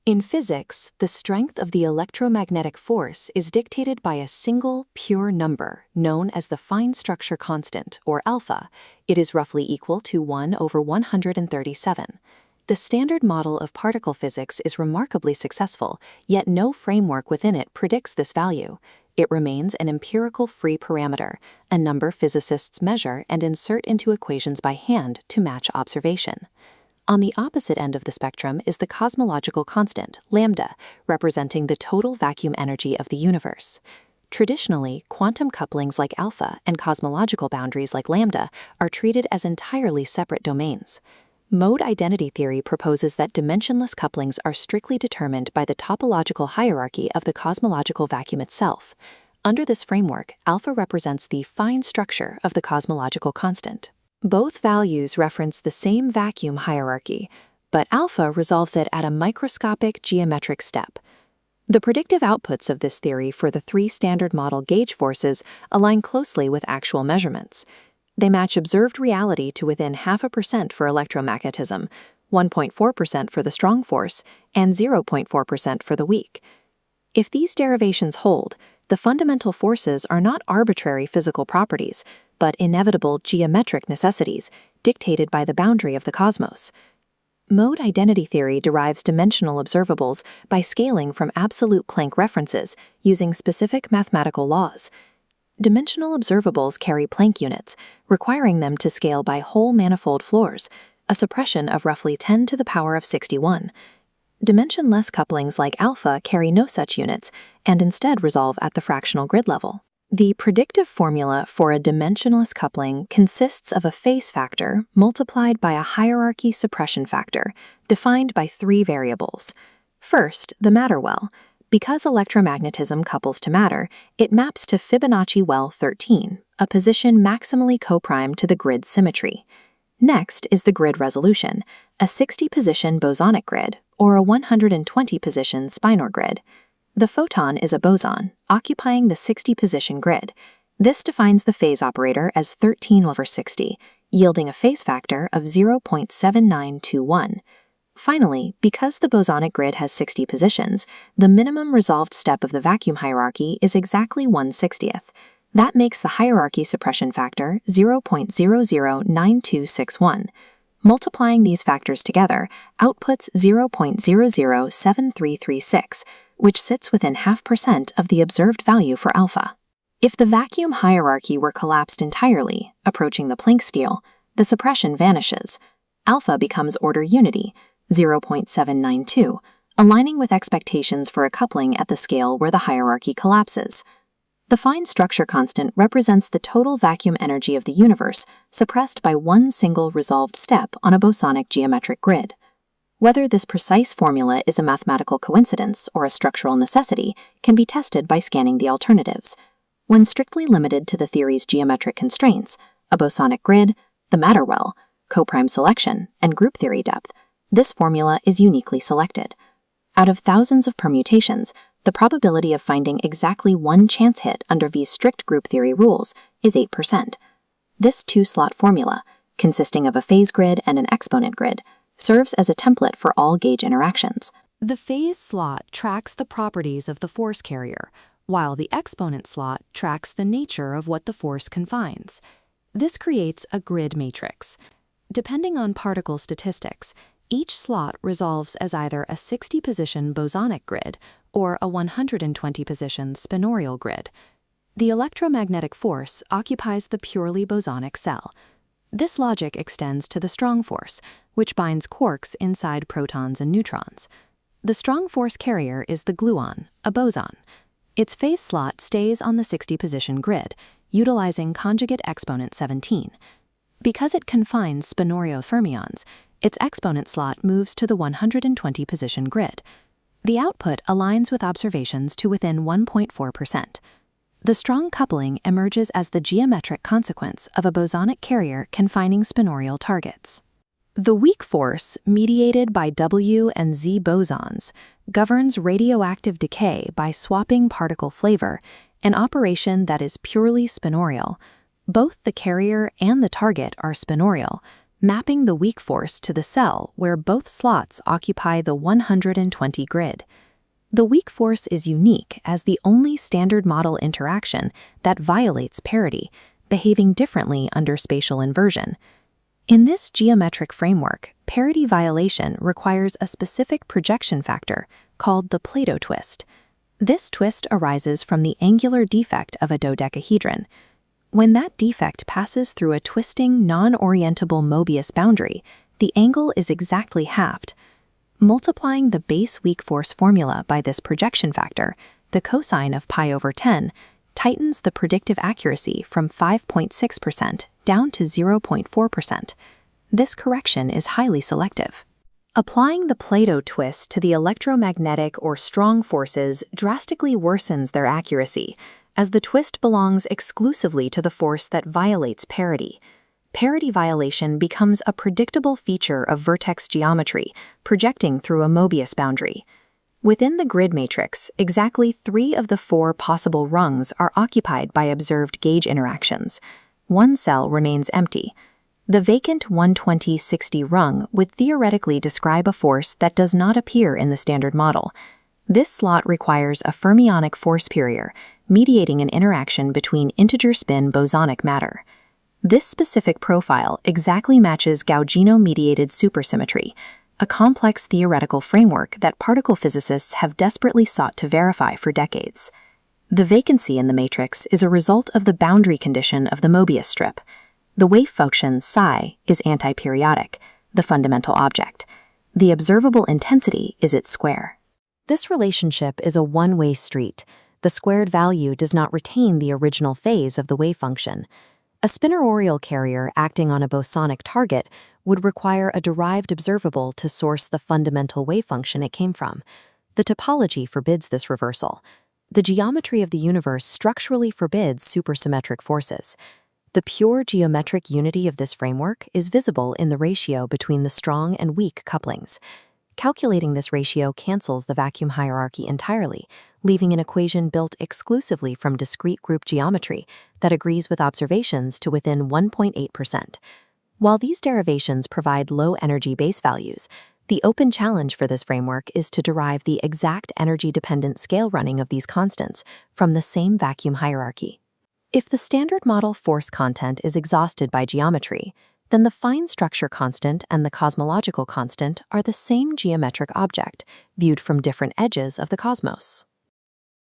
In physics, the strength of the electromagnetic force is dictated by a single, pure number known as the fine structure constant, or alpha. It is roughly equal to 1 over 137. The standard model of particle physics is remarkably successful, yet no framework within it predicts this value. It remains an empirical free parameter, a number physicists measure and insert into equations by hand to match observation. On the opposite end of the spectrum is the cosmological constant, lambda, representing the total vacuum energy of the universe. Traditionally, quantum couplings like alpha and cosmological boundaries like lambda are treated as entirely separate domains. Mode identity theory proposes that dimensionless couplings are strictly determined by the topological hierarchy of the cosmological vacuum itself. Under this framework, alpha represents the fine structure of the cosmological constant. Both values reference the same vacuum hierarchy, but alpha resolves it at a microscopic geometric step. The predictive outputs of this theory for the three standard model gauge forces align closely with actual measurements. They match observed reality to within 0.5% for electromagnetism, 1.4% for the strong force, and 0.4% for the weak. If these derivations hold, the fundamental forces are not arbitrary physical properties, but inevitable geometric necessities dictated by the boundary of the cosmos. Mode identity theory derives dimensional observables by scaling from absolute Planck references using specific mathematical laws. Dimensional observables carry Planck units, requiring them to scale by whole manifold floors, a suppression of roughly 10 to the power of 61. Dimensionless couplings like alpha carry no such units and instead resolve at the fractional grid level. The predictive formula for a dimensionless coupling consists of a phase factor multiplied by a hierarchy suppression factor, defined by three variables. First, the matter well. Because electromagnetism couples to matter, it maps to Fibonacci well 13, a position maximally coprime to the grid symmetry. Next is the grid resolution, a 60-position bosonic grid, or a 120-position spinor grid. The photon is a boson, occupying the 60-position grid. This defines the phase operator as 13 over 60, yielding a phase factor of 0.7921. Finally, because the bosonic grid has 60 positions, the minimum resolved step of the vacuum hierarchy is exactly 1/60th. That makes the hierarchy suppression factor 0.009261. Multiplying these factors together outputs 0.007336, which sits within 0.5% of the observed value for alpha. If the vacuum hierarchy were collapsed entirely, approaching the Planck scale, the suppression vanishes. Alpha becomes order unity, 0.792, aligning with expectations for a coupling at the scale where the hierarchy collapses. The fine structure constant represents the total vacuum energy of the universe, suppressed by one single resolved step on a bosonic geometric grid. Whether this precise formula is a mathematical coincidence or a structural necessity can be tested by scanning the alternatives. When strictly limited to the theory's geometric constraints, a bosonic grid, the matter well, coprime selection, and group theory depth, this formula is uniquely selected. Out of thousands of permutations, the probability of finding exactly one chance hit under these strict group theory rules is 8%. This two-slot formula, consisting of a phase grid and an exponent grid, serves as a template for all gauge interactions. The phase slot tracks the properties of the force carrier, while the exponent slot tracks the nature of what the force confines. This creates a grid matrix. Depending on particle statistics, each slot resolves as either a 60-position bosonic grid or a 120-position spinorial grid. The electromagnetic force occupies the purely bosonic cell. This logic extends to the strong force, which binds quarks inside protons and neutrons. The strong force carrier is the gluon, a boson. Its phase slot stays on the 60-position grid, utilizing conjugate exponent 17. Because it confines spinorio fermions, its exponent slot moves to the 120-position grid. The output aligns with observations to within 1.4%. The strong coupling emerges as the geometric consequence of a bosonic carrier confining spinorial targets. The weak force, mediated by W and Z bosons, governs radioactive decay by swapping particle flavor, an operation that is purely spinorial. Both the carrier and the target are spinorial, mapping the weak force to the cell where both slots occupy the 120 grid. The weak force is unique as the only standard model interaction that violates parity, behaving differently under spatial inversion. In this geometric framework, parity violation requires a specific projection factor called the Plato twist. This twist arises from the angular defect of a dodecahedron. When that defect passes through a twisting, non-orientable Mobius boundary, the angle is exactly halved. Multiplying the base weak force formula by this projection factor, the cosine of pi over 10, tightens the predictive accuracy from 5.6% down to 0.4%. This correction is highly selective. Applying the Plato twist to the electromagnetic or strong forces drastically worsens their accuracy, as the twist belongs exclusively to the force that violates parity. Parity violation becomes a predictable feature of vertex geometry, projecting through a Mobius boundary. Within the grid matrix, exactly 3 of the 4 possible rungs are occupied by observed gauge interactions. One cell remains empty. The vacant 120/60 rung would theoretically describe a force that does not appear in the standard model. This slot requires a fermionic force carrier, mediating an interaction between integer spin bosonic matter. This specific profile exactly matches Gaussian-mediated supersymmetry, a complex theoretical framework that particle physicists have desperately sought to verify for decades. The vacancy in the matrix is a result of the boundary condition of the Mobius strip. The wave function psi is antiperiodic, the fundamental object. The observable intensity is its square. This relationship is a one-way street. The squared value does not retain the original phase of the wave function. A spinor-oriel carrier acting on a bosonic target would require a derived observable to source the fundamental wave function it came from. The topology forbids this reversal. The geometry of the universe structurally forbids supersymmetric forces. The pure geometric unity of this framework is visible in the ratio between the strong and weak couplings. Calculating this ratio cancels the vacuum hierarchy entirely, leaving an equation built exclusively from discrete group geometry that agrees with observations to within 1.8%. While these derivations provide low-energy base values, the open challenge for this framework is to derive the exact energy-dependent scale running of these constants from the same vacuum hierarchy. If the standard model force content is exhausted by geometry, then the fine structure constant and the cosmological constant are the same geometric object, viewed from different edges of the cosmos.